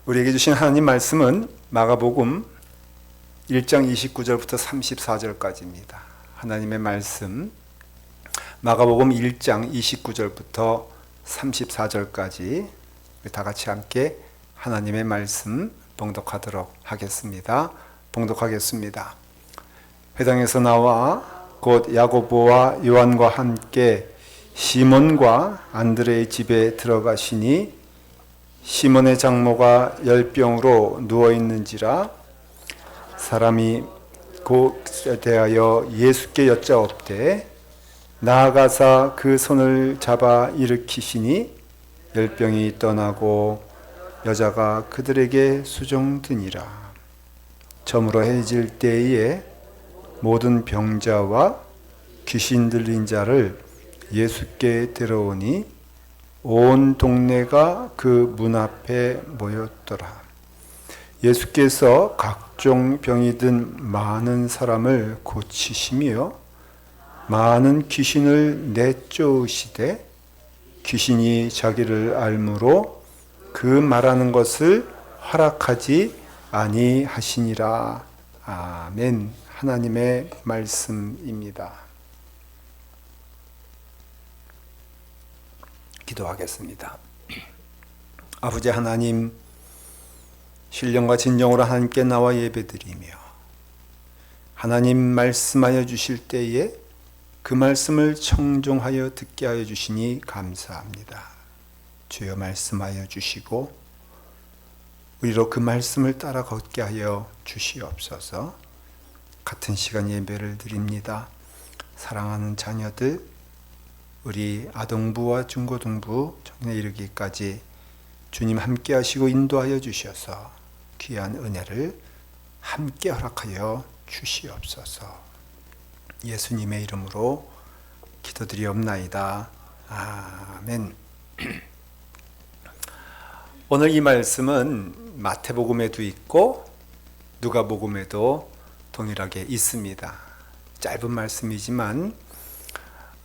우리에게 주신 하나님 말씀은 마가복음 1장 29절부터 34절까지입니다. 하나님의 말씀 마가복음 1장 29절부터 34절까지 다 같이 함께 하나님의 말씀 봉독하도록 하겠습니다. 봉독하겠습니다. 회당에서 나와 곧 야고보와 요한과 함께 시몬과 안드레의 집에 들어가시니 시몬의 장모가 열병으로 누워있는지라 사람이 곧 대하여 예수께 여짜옵되 나아가사 그 손을 잡아 일으키시니 열병이 떠나고 여자가 그들에게 수종드니라. 저물어 해질 때에 모든 병자와 귀신 들린 자를 예수께 데려오니 온 동네가 그 문 앞에 모였더라. 예수께서 각종 병이 든 많은 사람을 고치시며 많은 귀신을 내쫓으시되 귀신이 자기를 알므로 그 말하는 것을 허락하지 아니하시니라. 아멘. 하나님의 말씀입니다. 기도하겠습니다. 아버지 하나님, 신령과 진정으로 하나님께 나와 예배드리며 하나님 말씀하여 주실 때에 그 말씀을 청종하여 듣게 하여 주시니 감사합니다. 주여 말씀하여 주시고 우리로 그 말씀을 따라 걷게 하여 주시옵소서. 같은 시간 예배를 드립니다. 사랑하는 자녀들, 우리 아동부와 중고등부 청년에 이르기까지 주님 함께 하시고 인도하여 주셔서 귀한 은혜를 함께 허락하여 주시옵소서. 예수님의 이름으로 기도드리옵나이다. 아멘. 오늘 이 말씀은 마태복음에도 있고 누가복음에도 동일하게 있습니다. 짧은 말씀이지만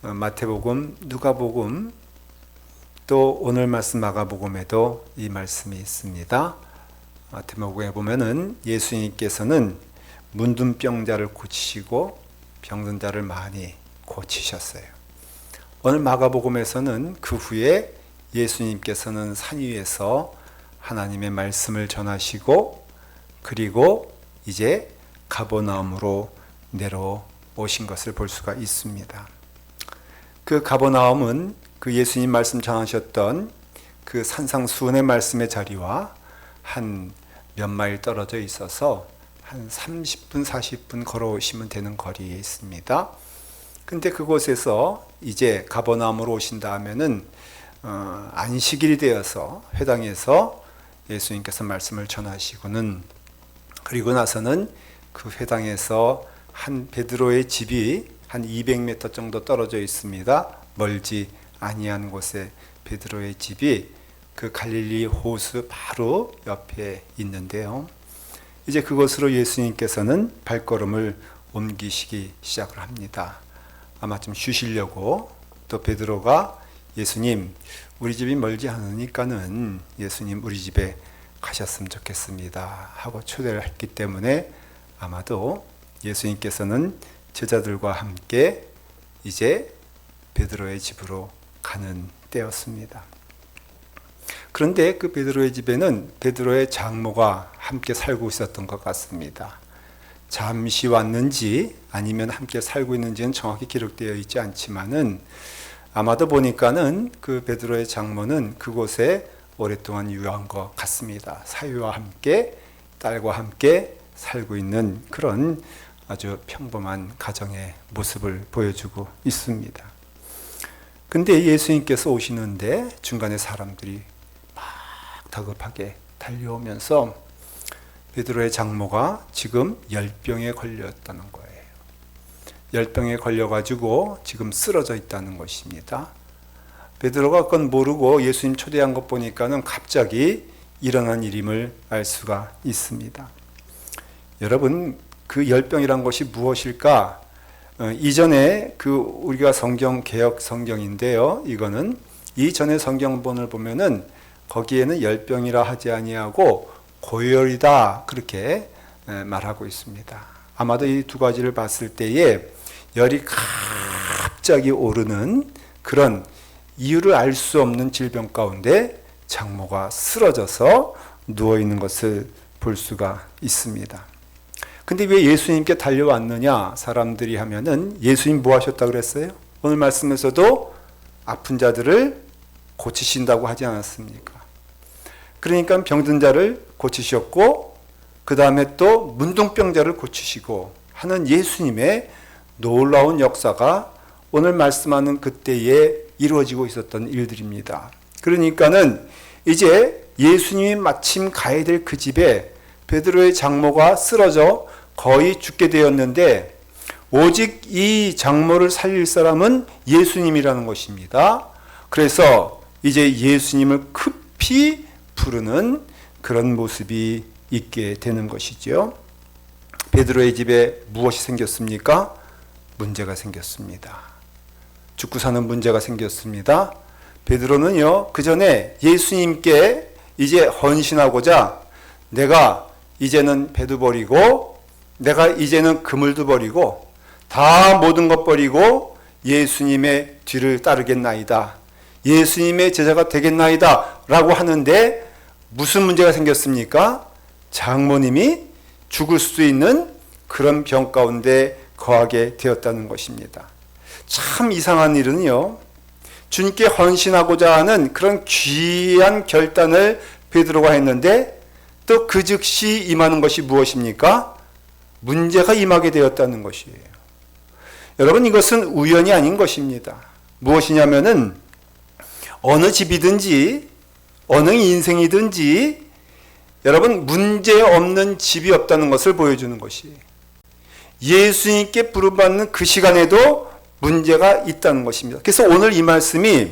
마태복음, 누가복음, 또 오늘 말씀 마가복음에도 이 말씀이 있습니다. 마태복음에 보면은 예수님께서는 문둥병자를 고치시고 병든 자를 많이 고치셨어요. 오늘 마가복음에서는 그 후에 예수님께서는 산 위에서 하나님의 말씀을 전하시고 그리고 이제 가버나움으로 내려오신 것을 볼 수가 있습니다. 그 가버나움은 그 예수님 말씀 전하셨던 그 산상수훈의 말씀의 자리와 한 몇 마일 떨어져 있어서 한 30분, 40분 걸어오시면 되는 거리에 있습니다. 근데 그곳에서 이제 가버나움으로 오신 다음에는 안식일이 되어서 회당에서 예수님께서 말씀을 전하시고는 그리고 나서는 그 회당에서 한 베드로의 집이 한 200m 정도 떨어져 있습니다. 멀지 아니한 곳에 베드로의 집이 그 갈릴리 호수 바로 옆에 있는데요. 이제 그곳으로 예수님께서는 발걸음을 옮기시기 시작을 합니다. 아마 좀 쉬시려고. 또 베드로가 예수님, 우리 집이 멀지 않으니까는 예수님 우리 집에 가셨으면 좋겠습니다 하고 초대를 했기 때문에 아마도 예수님께서는 제자들과 함께 이제 베드로의 집으로 가는 때였습니다. 그런데 그 베드로의 집에는 베드로의 장모가 함께 살고 있었던 것 같습니다. 잠시 왔는지 아니면 함께 살고 있는지는 정확히 기록되어 있지 않지만은 아마도 보니까는 그 베드로의 장모는 그곳에 오랫동안 유학한 것 같습니다. 사위와 함께 딸과 함께 살고 있는 그런 아주 평범한 가정의 모습을 보여주고 있습니다. 근데 예수님께서 오시는데 중간에 사람들이 막 다급하게 달려오면서 베드로의 장모가 지금 열병에 걸렸다는 거예요. 열병에 걸려가지고 지금 쓰러져 있다는 것입니다. 베드로가 그건 모르고 예수님 초대한 것 보니까는 갑자기 일어난 일임을 알 수가 있습니다. 여러분, 그 열병이란 것이 무엇일까? 이전에 그 우리가 성경 개역 성경인데요. 이거는 이전의 성경본을 보면은 거기에는 열병이라 하지 아니하고 고열이다 그렇게 말하고 있습니다. 아마도 이 두 가지를 봤을 때에 열이 갑자기 오르는 그런 이유를 알 수 없는 질병 가운데 장모가 쓰러져서 누워있는 것을 볼 수가 있습니다. 근데 왜 예수님께 달려왔느냐 사람들이 하면은 예수님 뭐 하셨다 그랬어요? 오늘 말씀에서도 아픈 자들을 고치신다고 하지 않았습니까? 그러니까 병든 자를 고치셨고 그 다음에 또 문둥병자를 고치시고 하는 예수님의 놀라운 역사가 오늘 말씀하는 그때에 이루어지고 있었던 일들입니다. 그러니까는 이제 예수님이 마침 가야 될 그 집에 베드로의 장모가 쓰러져 거의 죽게 되었는데 오직 이 장모를 살릴 사람은 예수님이라는 것입니다. 그래서 이제 예수님을 급히 부르는 그런 모습이 있게 되는 것이죠. 베드로의 집에 무엇이 생겼습니까? 문제가 생겼습니다. 죽고 사는 문제가 생겼습니다. 베드로는요, 그 전에 예수님께 이제 헌신하고자 내가 이제는 배도 버리고 내가 이제는 그물도 버리고 다 모든 것 버리고 예수님의 뒤를 따르겠나이다. 예수님의 제자가 되겠나이다. 라고 하는데 무슨 문제가 생겼습니까? 장모님이 죽을 수 있는 그런 병 가운데 거하게 되었다는 것입니다. 참 이상한 일은요, 주님께 헌신하고자 하는 그런 귀한 결단을 베드로가 했는데 또 그 즉시 임하는 것이 무엇입니까? 문제가 임하게 되었다는 것이에요. 여러분, 이것은 우연이 아닌 것입니다. 무엇이냐면은 어느 집이든지 어느 인생이든지 여러분 문제 없는 집이 없다는 것을 보여주는 것이에요. 예수님께 부름받는 그 시간에도 문제가 있다는 것입니다. 그래서 오늘 이 말씀이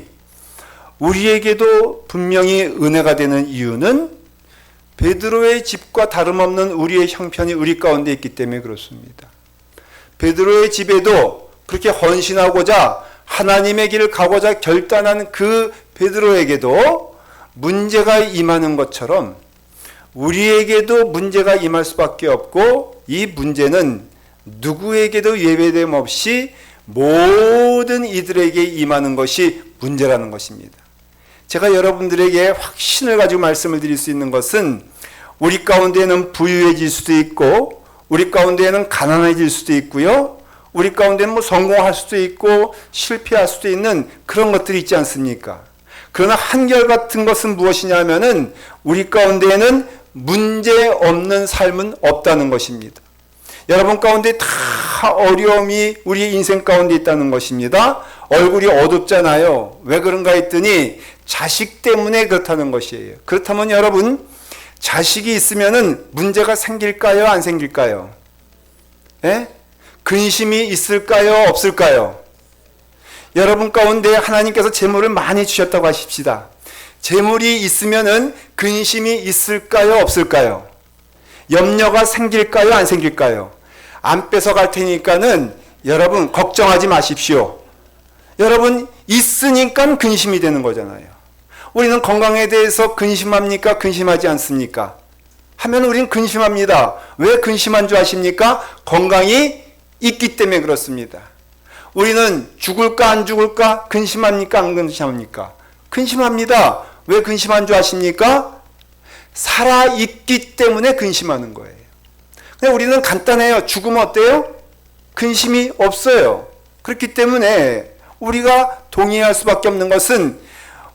우리에게도 분명히 은혜가 되는 이유는 베드로의 집과 다름없는 우리의 형편이 우리 가운데 있기 때문에 그렇습니다. 베드로의 집에도 그렇게 헌신하고자 하나님의 길을 가고자 결단한 그 베드로에게도 문제가 임하는 것처럼 우리에게도 문제가 임할 수밖에 없고 이 문제는 누구에게도 예외됨 없이 모든 이들에게 임하는 것이 문제라는 것입니다. 제가 여러분들에게 확신을 가지고 말씀을 드릴 수 있는 것은 우리 가운데는 부유해질 수도 있고 우리 가운데는 가난해질 수도 있고요. 우리 가운데는 뭐 성공할 수도 있고 실패할 수도 있는 그런 것들이 있지 않습니까? 그러나 한결같은 것은 무엇이냐면은 우리 가운데에는 문제 없는 삶은 없다는 것입니다. 여러분 가운데 다 어려움이 우리 인생 가운데 있다는 것입니다. 얼굴이 어둡잖아요. 왜 그런가 했더니 자식 때문에 그렇다는 것이에요. 그렇다면 여러분, 자식이 있으면은 문제가 생길까요? 안 생길까요? 예? 근심이 있을까요? 없을까요? 여러분 가운데 하나님께서 재물을 많이 주셨다고 하십시다. 재물이 있으면은 근심이 있을까요? 없을까요? 염려가 생길까요? 안 생길까요? 안 뺏어갈 테니까는 여러분 걱정하지 마십시오. 여러분 있으니까 근심이 되는 거잖아요. 우리는 건강에 대해서 근심합니까? 근심하지 않습니까? 하면 우리는 근심합니다. 왜 근심한 줄 아십니까? 건강이 있기 때문에 그렇습니다. 우리는 죽을까 안 죽을까? 근심합니까? 안 근심합니까? 근심합니다. 왜 근심한 줄 아십니까? 살아있기 때문에 근심하는 거예요. 그냥 우리는 간단해요. 죽으면 어때요? 근심이 없어요. 그렇기 때문에 우리가 동의할 수밖에 없는 것은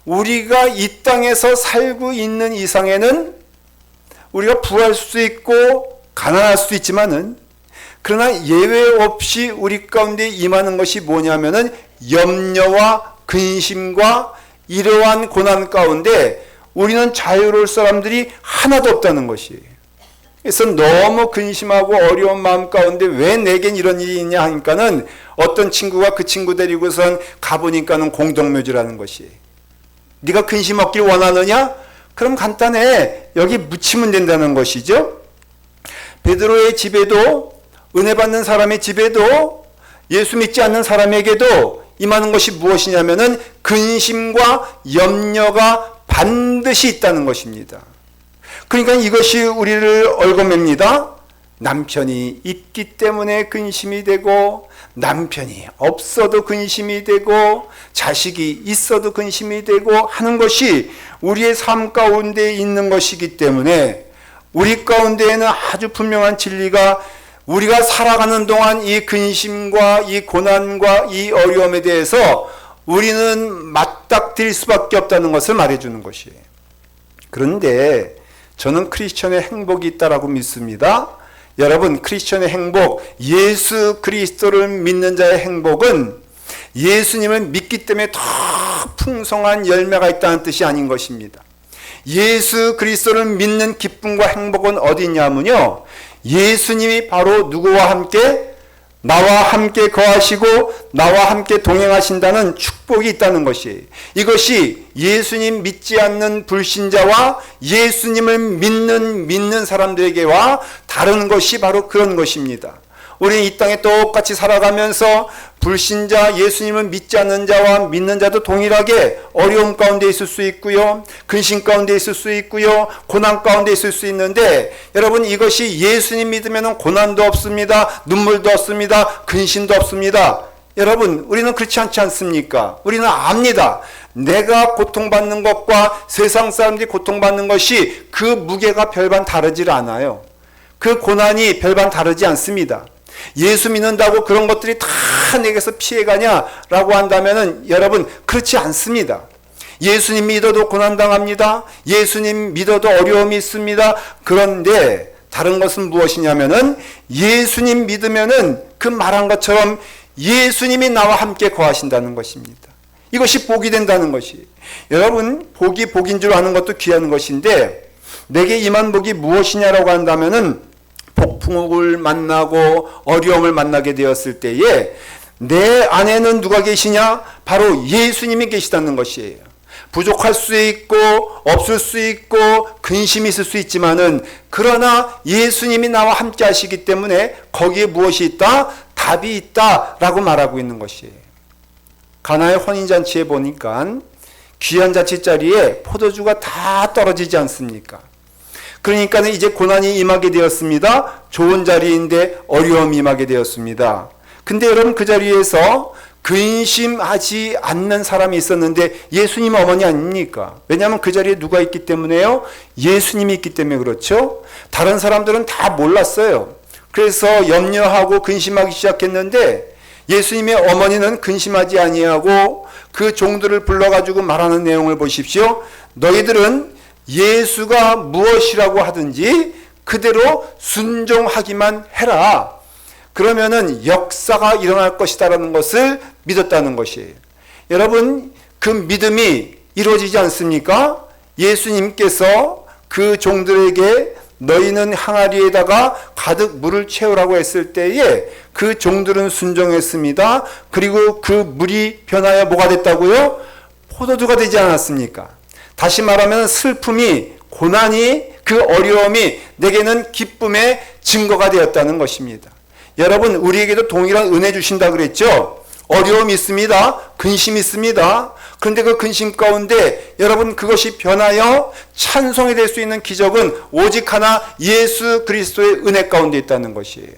우리가 이 땅에서 살고 있는 이상에는 우리가 부할 수도 있고 가난할 수도 있지만은 그러나 예외 없이 우리 가운데 임하는 것이 뭐냐면은 염려와 근심과 이러한 고난 가운데 우리는 자유로울 사람들이 하나도 없다는 것이에요. 그래서 너무 근심하고 어려운 마음 가운데 왜 내겐 이런 일이 있냐 하니까는 어떤 친구가 그 친구 데리고선 가보니까는 공동묘지라는 것이에요. 네가 근심 없길 원하느냐? 그럼 간단해. 여기 묻히면 된다는 것이죠. 베드로의 집에도 은혜 받는 사람의 집에도 예수 믿지 않는 사람에게도 임하는 것이 무엇이냐면은 근심과 염려가 반드시 있다는 것입니다. 그러니까 이것이 우리를 얽어맵니다. 남편이 있기 때문에 근심이 되고, 남편이 없어도 근심이 되고, 자식이 있어도 근심이 되고 하는 것이 우리의 삶 가운데 있는 것이기 때문에, 우리 가운데에는 아주 분명한 진리가, 우리가 살아가는 동안 이 근심과 이 고난과 이 어려움에 대해서 우리는 맞닥뜨릴 수밖에 없다는 것을 말해주는 것이에요. 그런데 저는 크리스천의 행복이 있다라고 믿습니다. 여러분, 크리스천의 행복, 예수 그리스도를 믿는 자의 행복은 예수님을 믿기 때문에 더 풍성한 열매가 있다는 뜻이 아닌 것입니다. 예수 그리스도를 믿는 기쁨과 행복은 어디 있냐면요, 예수님이 바로 누구와 함께? 나와 함께 거하시고 나와 함께 동행하신다는 축복이 있다는 것이에요. 이것이 예수님 믿지 않는 불신자와 예수님을 믿는 사람들에게와 다른 것이 바로 그런 것입니다. 우리는 이 땅에 똑같이 살아가면서 불신자, 예수님을 믿지 않는 자와 믿는 자도 동일하게 어려움 가운데 있을 수 있고요, 근심 가운데 있을 수 있고요, 고난 가운데 있을 수 있는데, 여러분, 이것이 예수님 믿으면 고난도 없습니다, 눈물도 없습니다, 근심도 없습니다. 여러분, 우리는 그렇지 않지 않습니까? 우리는 압니다. 내가 고통받는 것과 세상 사람들이 고통받는 것이 그 무게가 별반 다르지 않아요. 그 고난이 별반 다르지 않습니다. 예수 믿는다고 그런 것들이 다 내게서 피해가냐라고 한다면은 여러분, 그렇지 않습니다. 예수님 믿어도 고난당합니다. 예수님 믿어도 어려움이 있습니다. 그런데 다른 것은 무엇이냐면은, 예수님 믿으면은 그 말한 것처럼 예수님이 나와 함께 거하신다는 것입니다. 이것이 복이 된다는 것이. 여러분, 복이 복인 줄 아는 것도 귀한 것인데, 내게 임한 복이 무엇이냐라고 한다면은, 폭풍을 만나고 어려움을 만나게 되었을 때에 내 안에는 누가 계시냐? 바로 예수님이 계시다는 것이에요. 부족할 수 있고 없을 수 있고 근심이 있을 수 있지만은, 그러나 예수님이 나와 함께 하시기 때문에 거기에 무엇이 있다? 답이 있다라고 말하고 있는 것이에요. 가나의 혼인잔치에 보니까 귀한 잔치자리에 포도주가 다 떨어지지 않습니까? 그러니까 이제 고난이 임하게 되었습니다. 좋은 자리인데 어려움이 임하게 되었습니다. 근데 여러분, 그 자리에서 근심하지 않는 사람이 있었는데 예수님 어머니 아닙니까? 왜냐하면 그 자리에 누가 있기 때문에요? 예수님이 있기 때문에 그렇죠? 다른 사람들은 다 몰랐어요. 그래서 염려하고 근심하기 시작했는데, 예수님의 어머니는 근심하지 아니하고 그 종들을 불러가지고 말하는 내용을 보십시오. 너희들은 예수가 무엇이라고 하든지 그대로 순종하기만 해라. 그러면은 역사가 일어날 것이다라는 것을 믿었다는 것이에요. 여러분, 그 믿음이 이루어지지 않습니까? 예수님께서 그 종들에게 너희는 항아리에다가 가득 물을 채우라고 했을 때에 그 종들은 순종했습니다. 그리고 그 물이 변하여 뭐가 됐다고요? 포도주가 되지 않았습니까? 다시 말하면 슬픔이, 고난이, 그 어려움이 내게는 기쁨의 증거가 되었다는 것입니다. 여러분, 우리에게도 동일한 은혜 주신다 그랬죠? 어려움이 있습니다. 근심이 있습니다. 그런데 그 근심 가운데 여러분, 그것이 변하여 찬송이 될 수 있는 기적은 오직 하나, 예수 그리스도의 은혜 가운데 있다는 것이에요.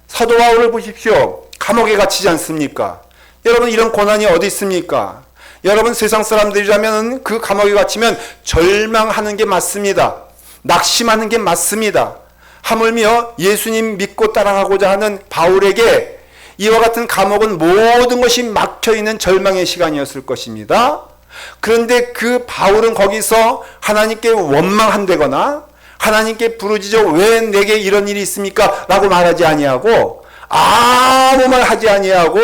사도 바울을 보십시오. 감옥에 갇히지 않습니까? 여러분, 이런 고난이 어디 있습니까? 여러분, 세상 사람들이라면 그 감옥에 갇히면 절망하는 게 맞습니다. 낙심하는 게 맞습니다. 하물며 예수님 믿고 따라가고자 하는 바울에게 이와 같은 감옥은 모든 것이 막혀있는 절망의 시간이었을 것입니다. 그런데 그 바울은 거기서 하나님께 원망한다거나 하나님께 부르짖어 왜 내게 이런 일이 있습니까? 라고 말하지 아니하고, 아무 말 하지 아니하고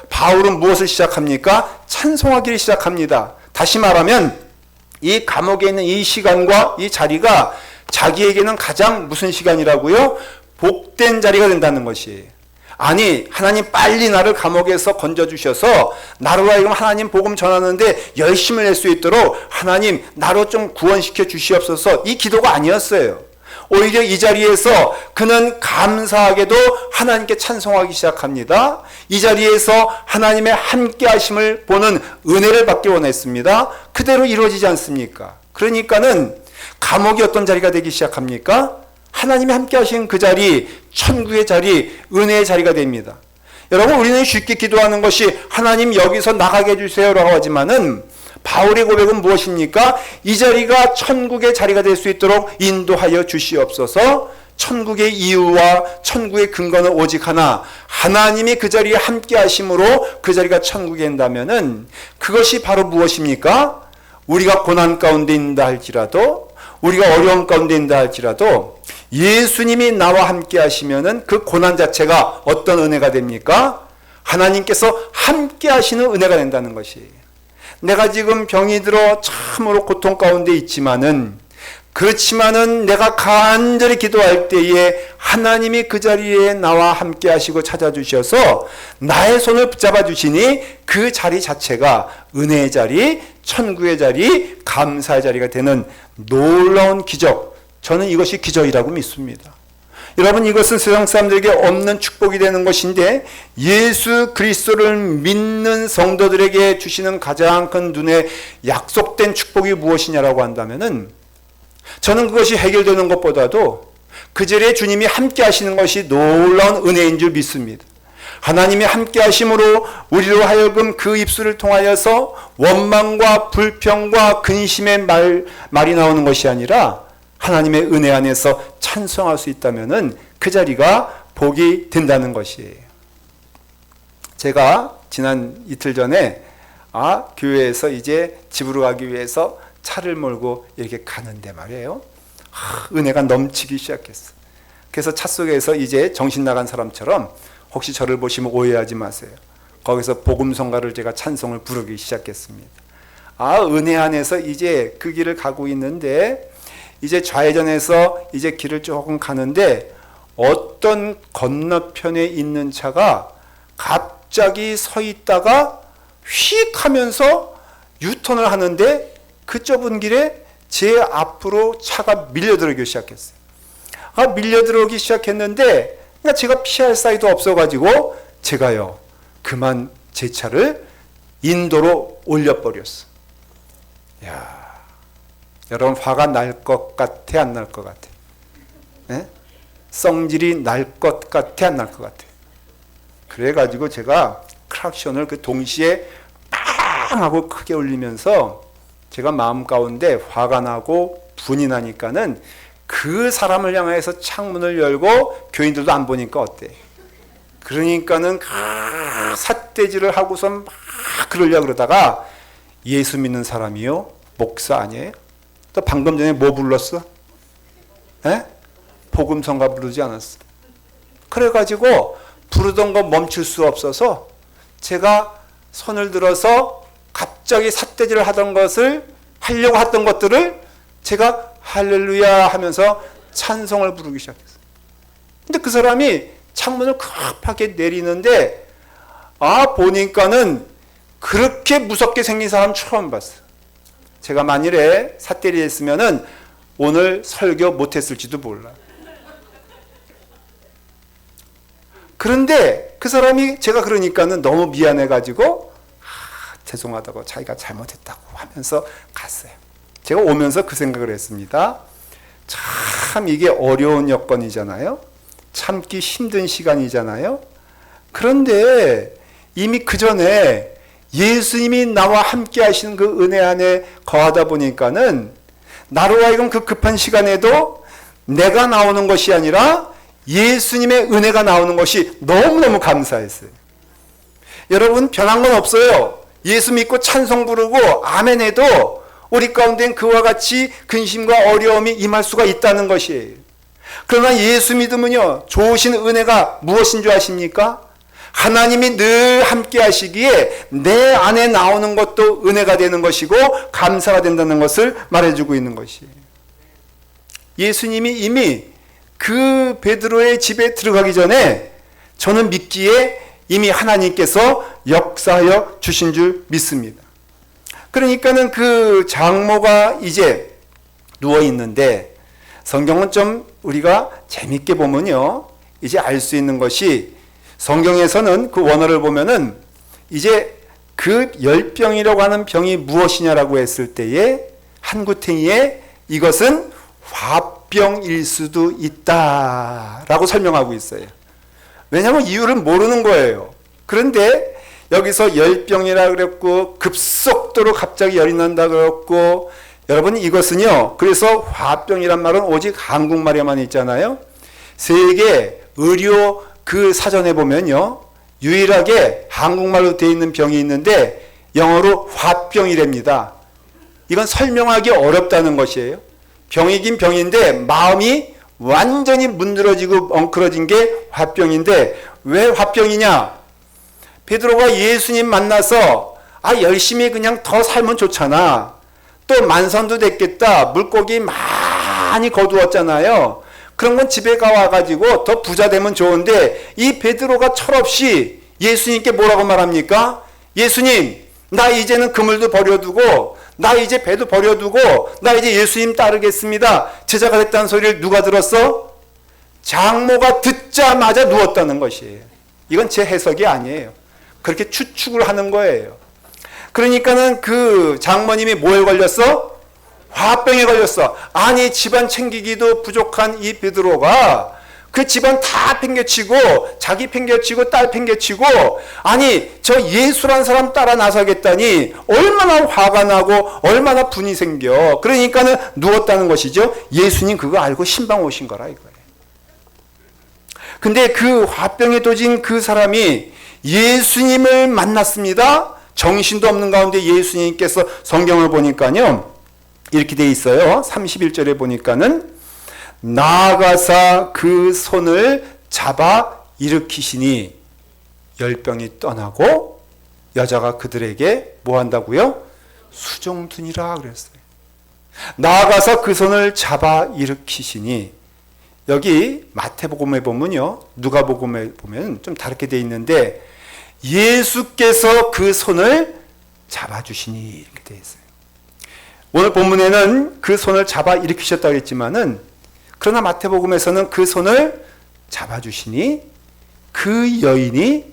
바울은 무엇을 시작합니까? 찬송하기를 시작합니다. 다시 말하면 이 감옥에 있는 이 시간과 이 자리가 자기에게는 가장 무슨 시간이라고요? 복된 자리가 된다는 것이에요. 아니, 하나님 빨리 나를 감옥에서 건져주셔서 나로 하여금 하나님 복음 전하는데 열심을 낼 수 있도록 하나님 나로 좀 구원시켜 주시옵소서, 이 기도가 아니었어요. 오히려 이 자리에서 그는 감사하게도 하나님께 찬송하기 시작합니다. 이 자리에서 하나님의 함께 하심을 보는 은혜를 받기 원했습니다. 그대로 이루어지지 않습니까? 그러니까는 감옥이 어떤 자리가 되기 시작합니까? 하나님이 함께 하신 그 자리, 천국의 자리, 은혜의 자리가 됩니다. 여러분, 우리는 쉽게 기도하는 것이 하나님 여기서 나가게 해주세요라고 하지만은 바울의 고백은 무엇입니까? 이 자리가 천국의 자리가 될 수 있도록 인도하여 주시옵소서. 천국의 이유와 천국의 근거는 오직 하나, 하나님이 그 자리에 함께 하심으로 그 자리가 천국이 된다면은 그것이 바로 무엇입니까? 우리가 고난 가운데 있다 할지라도, 우리가 어려움 가운데 있다 할지라도 예수님이 나와 함께 하시면은 그 고난 자체가 어떤 은혜가 됩니까? 하나님께서 함께 하시는 은혜가 된다는 것이. 내가 지금 병이 들어 참으로 고통 가운데 있지만은, 그렇지만은 내가 간절히 기도할 때에 하나님이 그 자리에 나와 함께 하시고 찾아주셔서 나의 손을 붙잡아 주시니 그 자리 자체가 은혜의 자리, 천국의 자리, 감사의 자리가 되는 놀라운 기적. 저는 이것이 기적이라고 믿습니다. 여러분, 이것은 세상 사람들에게 없는 축복이 되는 것인데 예수 그리스도를 믿는 성도들에게 주시는 가장 큰 눈에 약속된 축복이 무엇이냐라고 한다면은, 저는 그것이 해결되는 것보다도 그 자리에 주님이 함께 하시는 것이 놀라운 은혜인 줄 믿습니다. 하나님이 함께 하심으로 우리로 하여금 그 입술을 통하여서 원망과 불평과 근심의 말이 나오는 것이 아니라 하나님의 은혜 안에서 찬송할 수 있다면은 그 자리가 복이 된다는 것이에요. 제가 지난 이틀 전에 교회에서 이제 집으로 가기 위해서 차를 몰고 이렇게 가는데 말이에요. 은혜가 넘치기 시작했어. 그래서 차 속에서 이제 정신 나간 사람처럼, 혹시 저를 보시면 오해하지 마세요. 거기서 복음성가를 제가 찬송을 부르기 시작했습니다. 은혜 안에서 이제 그 길을 가고 있는데, 이제 좌회전해서 이제 길을 조금 가는데 어떤 건너편에 있는 차가 갑자기 서 있다가 휙 하면서 유턴을 하는데 그 좁은 길에 제 앞으로 차가 밀려들어오기 시작했어요. 밀려 들어오기 시작했는데, 그러니까 제가 피할 사이도 없어가지고 제가요, 그만 제 차를 인도로 올려버렸어. 야, 여러분, 화가 날 것 같아, 안 날 것 같아? 네? 성질이 날 것 같아, 안 날 것 같아? 그래가지고 제가 크락션을 그 동시에 빵 하고 크게 울리면서, 제가 마음 가운데 화가 나고 분이 나니까는 그 사람을 향해서 창문을 열고, 교인들도 안 보니까 어때? 그러니까는 삿대질을 하고선 막 그러려고 그러다가, 예수 믿는 사람이요? 목사 아니에요? 또 방금 전에 뭐 불렀어? 에? 복음성가 부르지 않았어? 그래가지고 부르던 거 멈출 수 없어서 제가 손을 들어서 갑자기 삿대질을 하려고 했던 것들을 제가 할렐루야 하면서 찬송을 부르기 시작했어요. 근데 그 사람이 창문을 급하게 내리는데, 보니까는 그렇게 무섭게 생긴 사람 처음 봤어요. 제가 만일에 삿대질 했으면은 오늘 설교 못했을지도 몰라요. 그런데 그 사람이 제가 그러니까는 너무 미안해가지고 죄송하다고, 자기가 잘못했다고 하면서 갔어요. 제가 오면서 그 생각을 했습니다. 참 이게 어려운 여건이잖아요. 참기 힘든 시간이잖아요. 그런데 이미 그 전에 예수님이 나와 함께 하시는 그 은혜 안에 거하다 보니까는 나로 하여금 그 급한 시간에도 내가 나오는 것이 아니라 예수님의 은혜가 나오는 것이 너무너무 감사했어요. 여러분, 변한 건 없어요. 예수 믿고 찬송 부르고 아멘 해도 우리 가운데는 그와 같이 근심과 어려움이 임할 수가 있다는 것이에요. 그러나 예수 믿으면요, 좋으신 은혜가 무엇인 줄 아십니까? 하나님이 늘 함께 하시기에 내 안에 나오는 것도 은혜가 되는 것이고 감사가 된다는 것을 말해주고 있는 것이에요. 예수님이 이미 그 베드로의 집에 들어가기 전에 저는 믿기에 이미 하나님께서 역사하여 주신 줄 믿습니다. 그러니까는 그 장모가 이제 누워 있는데, 성경은 좀 우리가 재밌게 보면요, 이제 알 수 있는 것이, 성경에서는 그 원어를 보면은 이제 그 열병이라고 하는 병이 무엇이냐라고 했을 때에 한 구탱이에 이것은 화병일 수도 있다라고 설명하고 있어요. 왜냐하면 이유를 모르는 거예요. 그런데 여기서 열병이라 그랬고 급속도로 갑자기 열이 난다 그랬고, 여러분 이것은요, 그래서 화병이란 말은 오직 한국말에만 있잖아요. 세계 의료 그 사전에 보면요, 유일하게 한국말로 되어 있는 병이 있는데 영어로 화병이랍니다. 이건 설명하기 어렵다는 것이에요. 병이긴 병인데 마음이 완전히 문드러지고 엉클어진 게 화병인데, 왜 화병이냐? 베드로가 예수님 만나서 열심히 그냥 더 살면 좋잖아, 또 만선도 됐겠다, 물고기 많이 거두었잖아요, 그런 건 집에 가와가지고 더 부자 되면 좋은데, 이 베드로가 철없이 예수님께 뭐라고 말합니까? 예수님, 나 이제는 그물도 버려두고, 나 이제 배도 버려두고, 나 이제 예수님 따르겠습니다. 제자가 됐다는 소리를 누가 들었어? 장모가 듣자마자 누웠다는 것이에요. 이건 제 해석이 아니에요. 그렇게 추측을 하는 거예요. 그러니까는 그 장모님이 뭐에 걸렸어? 화병에 걸렸어. 아니, 집안 챙기기도 부족한 이 베드로가 그 집안 다 팽개치고, 자기 팽개치고 딸 팽개치고, 아니 저 예수란 사람 따라 나서겠다니 얼마나 화가 나고 얼마나 분이 생겨. 그러니까는 누웠다는 것이죠. 예수님 그거 알고 신방 오신 거라 이거예요. 근데 그 화병에 도진 그 사람이 예수님을 만났습니다. 정신도 없는 가운데 예수님께서, 성경을 보니까요 이렇게 돼 있어요. 31절에 보니까는 나아가사 그 손을 잡아 일으키시니 열병이 떠나고 여자가 그들에게 뭐 한다고요? 수종드니라 그랬어요. 나아가서 그 손을 잡아 일으키시니, 여기 마태복음에 보면요, 누가복음에 보면 좀 다르게 돼 있는데 예수께서 그 손을 잡아주시니 이렇게 돼 있어요. 오늘 본문에는 그 손을 잡아 일으키셨다고 했지만은, 그러나 마태복음에서는 그 손을 잡아주시니 그 여인이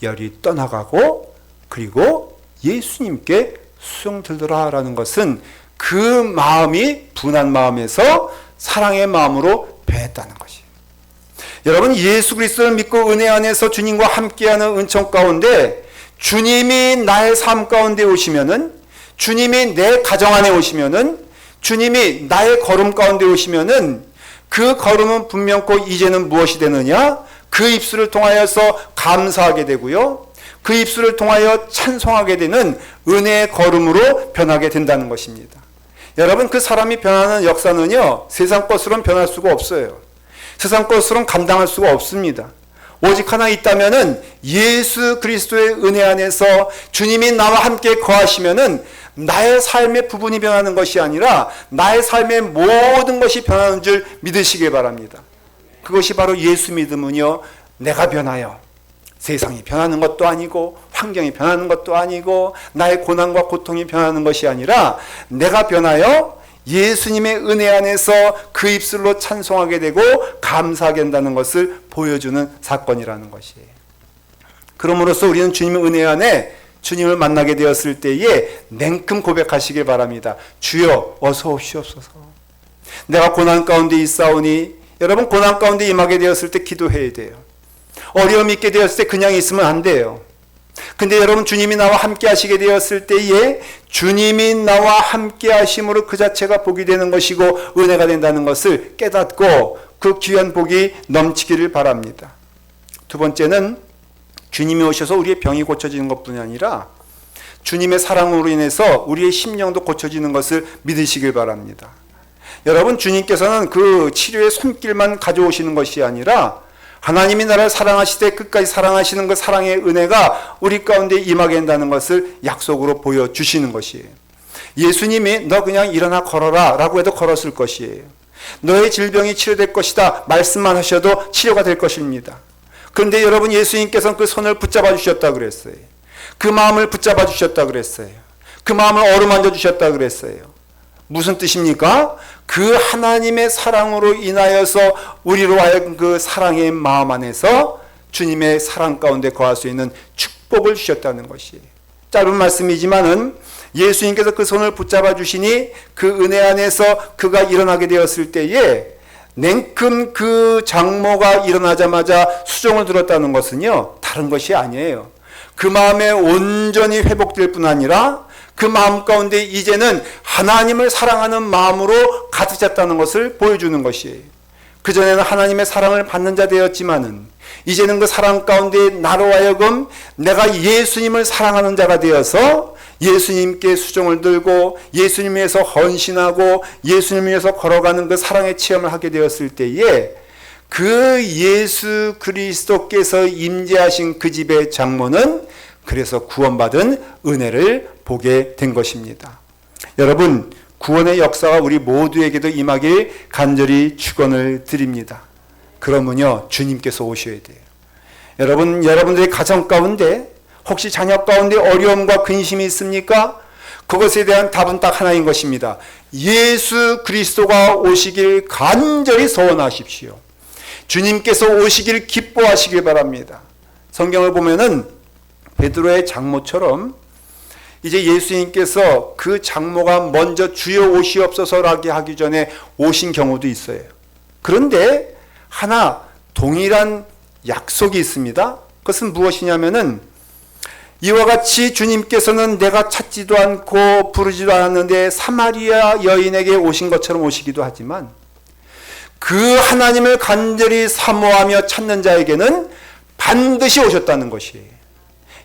열이 떠나가고 그리고 예수님께 수종들더라라는 것은 그 마음이 분한 마음에서 사랑의 마음으로 변했다는 것이에요. 여러분, 예수 그리스도를 믿고 은혜 안에서 주님과 함께하는 은총 가운데 주님이 나의 삶 가운데 오시면은, 주님이 내 가정 안에 오시면은, 주님이 나의 걸음 가운데 오시면은 그 걸음은 분명코 이제는 무엇이 되느냐? 그 입술을 통하여서 감사하게 되고요, 그 입술을 통하여 찬송하게 되는 은혜의 걸음으로 변하게 된다는 것입니다. 여러분, 그 사람이 변하는 역사는요 세상 것으로는 변할 수가 없어요. 세상 것으로는 감당할 수가 없습니다. 오직 하나 있다면은 예수 그리스도의 은혜 안에서 주님이 나와 함께 거하시면은 나의 삶의 부분이 변하는 것이 아니라 나의 삶의 모든 것이 변하는 줄 믿으시기 바랍니다. 그것이 바로 예수 믿음은요, 내가 변하여 세상이 변하는 것도 아니고 환경이 변하는 것도 아니고 나의 고난과 고통이 변하는 것이 아니라 내가 변하여 예수님의 은혜 안에서 그 입술로 찬송하게 되고 감사하게 된다는 것을 보여주는 사건이라는 것이에요. 그러므로써 우리는 주님의 은혜 안에 주님을 만나게 되었을 때에 냉큼 고백하시길 바랍니다. 주여 어서 오시옵소서. 내가 고난 가운데 있사오니, 여러분 고난 가운데 임하게 되었을 때 기도해야 돼요. 어려움이 있게 되었을 때 그냥 있으면 안 돼요. 근데 여러분, 주님이 나와 함께 하시게 되었을 때에 주님이 나와 함께 하심으로 그 자체가 복이 되는 것이고 은혜가 된다는 것을 깨닫고 그 귀한 복이 넘치기를 바랍니다. 두 번째는 주님이 오셔서 우리의 병이 고쳐지는 것뿐이 아니라 주님의 사랑으로 인해서 우리의 심령도 고쳐지는 것을 믿으시길 바랍니다. 여러분, 주님께서는 그 치료의 손길만 가져오시는 것이 아니라 하나님이 나를 사랑하시되 끝까지 사랑하시는 그 사랑의 은혜가 우리 가운데 임하게 된다는 것을 약속으로 보여주시는 것이에요. 예수님이 너 그냥 일어나 걸어라 라고 해도 걸었을 것이에요. 너의 질병이 치료될 것이다 말씀만 하셔도 치료가 될 것입니다. 그런데 여러분, 예수님께서는 그 손을 붙잡아 주셨다 그랬어요. 그 마음을 붙잡아 주셨다 그랬어요. 그 마음을 어루만져 주셨다 그랬어요. 무슨 뜻입니까? 그 하나님의 사랑으로 인하여서 우리로 하여금 그 사랑의 마음 안에서 주님의 사랑 가운데 거할 수 있는 축복을 주셨다는 것이에요. 짧은 말씀이지만은 예수님께서 그 손을 붙잡아 주시니 그 은혜 안에서 그가 일어나게 되었을 때에 냉큼 그 장모가 일어나자마자 수종을 들었다는 것은요, 다른 것이 아니에요. 그 마음에 온전히 회복될 뿐 아니라 그 마음 가운데 이제는 하나님을 사랑하는 마음으로 가득 찼다는 것을 보여주는 것이에요. 그전에는 하나님의 사랑을 받는 자 되었지만은 이제는 그 사랑 가운데 나로 하여금 내가 예수님을 사랑하는 자가 되어서 예수님께 수종을 들고 예수님 위해서 헌신하고 예수님 위해서 걸어가는 그 사랑의 체험을 하게 되었을 때에 그 예수 그리스도께서 임재하신 그 집의 장모는 그래서 구원받은 은혜를 보게 된 것입니다. 여러분, 구원의 역사가 우리 모두에게도 임하길 간절히 축원을 드립니다. 그러면요, 주님께서 오셔야 돼요. 여러분, 여러분들의 가정 가운데 혹시 자녀 가운데 어려움과 근심이 있습니까? 그것에 대한 답은 딱 하나인 것입니다. 예수 그리스도가 오시길 간절히 소원하십시오. 주님께서 오시길 기뻐하시길 바랍니다. 성경을 보면은 베드로의 장모처럼 이제 예수님께서 그 장모가 먼저 주여 오시옵소서라고 하기 전에 오신 경우도 있어요. 그런데 하나 동일한 약속이 있습니다. 그것은 무엇이냐면은 이와 같이 주님께서는 내가 찾지도 않고 부르지도 않았는데 사마리아 여인에게 오신 것처럼 오시기도 하지만 그 하나님을 간절히 사모하며 찾는 자에게는 반드시 오셨다는 것이에요.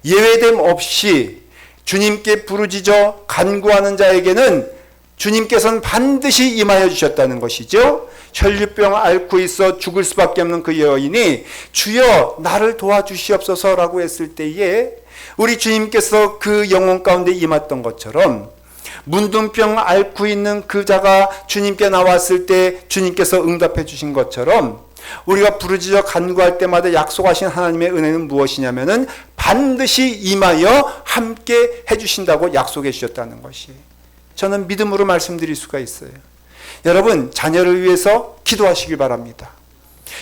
예외됨 없이 주님께 부르짖어 간구하는 자에게는 주님께서는 반드시 임하여 주셨다는 것이죠. 혈류병 앓고 있어 죽을 수밖에 없는 그 여인이 주여 나를 도와주시옵소서라고 했을 때에 우리 주님께서 그 영혼 가운데 임했던 것처럼 문둥병 앓고 있는 그 자가 주님께 나왔을 때 주님께서 응답해 주신 것처럼 우리가 부르짖어 간구할 때마다 약속하신 하나님의 은혜는 무엇이냐면은 반드시 임하여 함께 해주신다고 약속해 주셨다는 것이 저는 믿음으로 말씀드릴 수가 있어요. 여러분, 자녀를 위해서 기도하시길 바랍니다.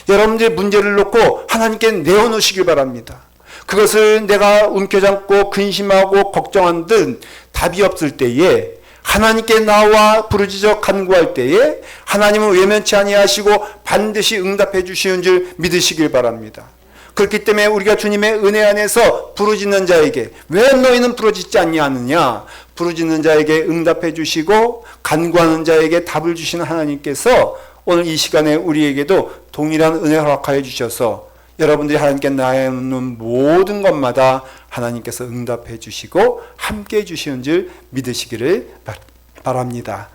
여러분들의 문제를 놓고 하나님께 내어놓으시길 바랍니다. 그것을 내가 움켜잡고 근심하고 걱정한 듯 답이 없을 때에 하나님께 나와 부르짖어 간구할 때에 하나님은 외면치 아니하시고 반드시 응답해 주시는 줄 믿으시길 바랍니다. 그렇기 때문에 우리가 주님의 은혜 안에서 부르짖는 자에게 왜 너희는 부르짖지 아니하느냐, 부르짖는 자에게 응답해 주시고 간구하는 자에게 답을 주시는 하나님께서 오늘 이 시간에 우리에게도 동일한 은혜 허락하여 주셔서 여러분들이 하나님께 나아오는 모든 것마다 하나님께서 응답해 주시고 함께 해 주시는 줄 믿으시기를 바랍니다.